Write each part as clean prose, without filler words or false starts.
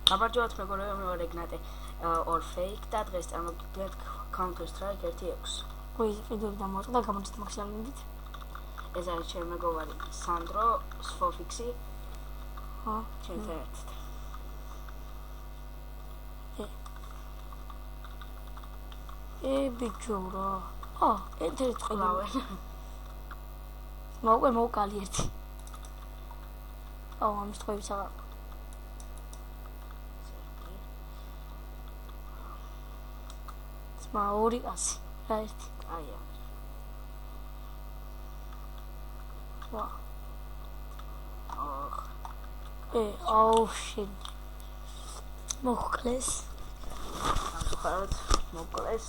გამარჯობათ მეგობრებო, მე ვარ ეგნატე or fake და დღეს წარმოგიდგენთ Counter-Strike 1.6. Quiz ვიდეო დამოწდა გამოჩეთ მაქსიმალით. ეს არის ჩემი მეგობარი სანდრო, Sfofixi. ჩემთან ერთად. ბიჭო რა. ერთ-ერთი წყილავე. მოვკალი ერთი. ამის თქვენს აღარ. სმა 200 რა ერთი. აია. ვა. შენ. მოკლეს. ამხარად მოკლეს.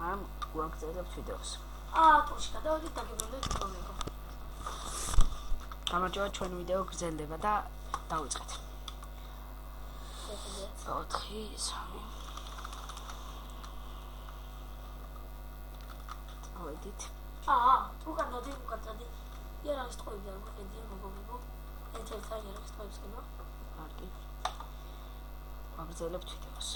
ამ გვაგზავნებთ ვიდეოს. თუშ გადავიდეთ დაგებრუნდეთ პრობლემა. გამარჯობა, ჩვენი ვიდეო გრძელდება და დავიწყეთ. 4 3 ავედით. უკან დადი. იარაღის ტყუები და მოხედია მოგობებო. ერთ-ერთი იარაღის ტყუებს კიდო. კარგი. ვაგრძელებთ ვიდეოს.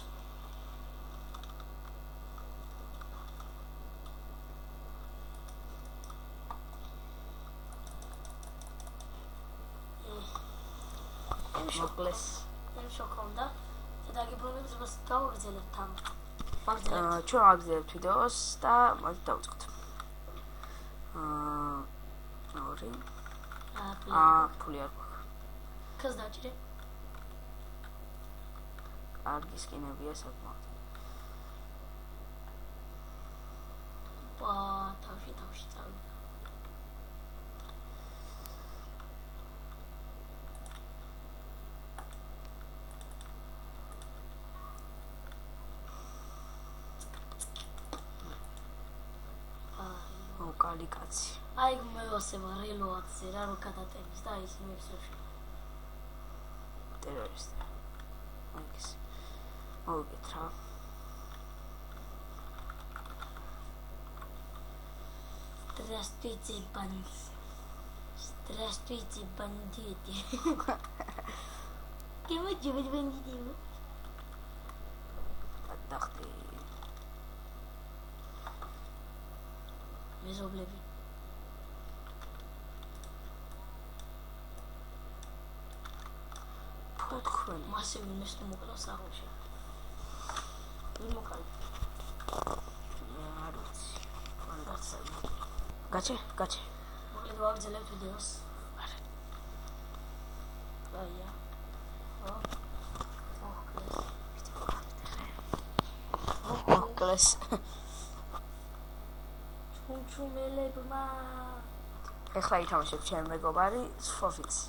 მოკლეს. შოქონდა და დაგიბრუნებს მას გავაგრძელებთ თან. ჩვენ ვაგრძელებთ ვიდეოს და მოდით დავიწყოთ. 2 ფული არ გვაქვს. ქას დაჭირე. კარგი სკინებია საკმაოდ. თავში წავიდა. კალი კაცი. აი მევასება რელოაცზე რა რო გადატენის და ის მევსებში. ტერორისტი. მაგის. მოვიგეთ რა. Здравствуйте, бандиты. Кем вы бандиты? Отдохни. მეზობლები თქვენ მასივი მესტო მოკლავს აღოში მოკალი არ ვიცი გაჩე მოკლედ ვაგრძელებთ ვიდეოს აია მოკლეს ჩუმელებმა ეხლა ითამაშებ ჩემი მეგობარი Sfofixi.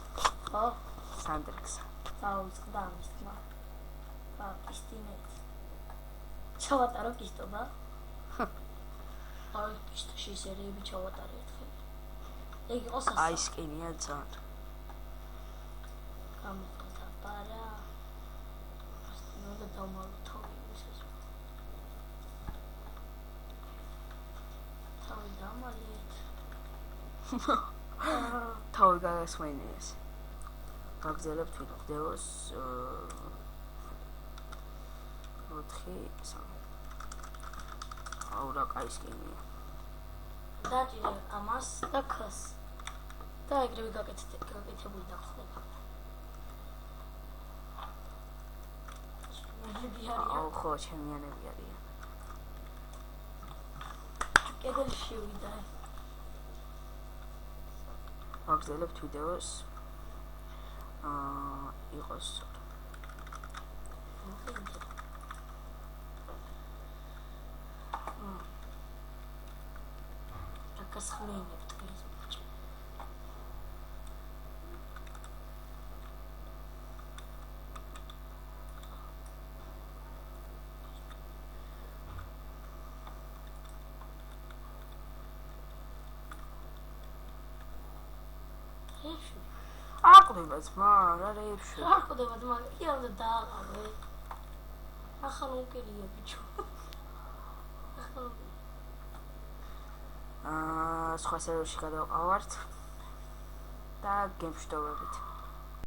Sandrix. დავიწყდა ამის თმა. პისტინეთი. ჩავატარო პისტობა. პისტოში სერიები ჩავატარე ერთხელ. ეგ იყო სასა. აი სკინია ძალიან. გამოხდა პარა. ნუ დავმალო თავი ისე. თავი გაგასვენიეს. ვაგრძელებთ ვიდეოს 4 3 აურა კაი სკინია. დაჭირე ამას და ქს. და ეგრევე გაკეთებული დახდება. ხო, ჩემიანები არიან. კედელი შევიდა. ვაგრძელებთ ვიდეოს იყოს გასხმენებთ ეს აკვდება ძმა, რა რეებში. აკვდება ძმა, კი არ უნდა დააყარე. ახლა უკერია ბიჭო. სხვა სერვერში გადავყავართ და გემშვიდობებით.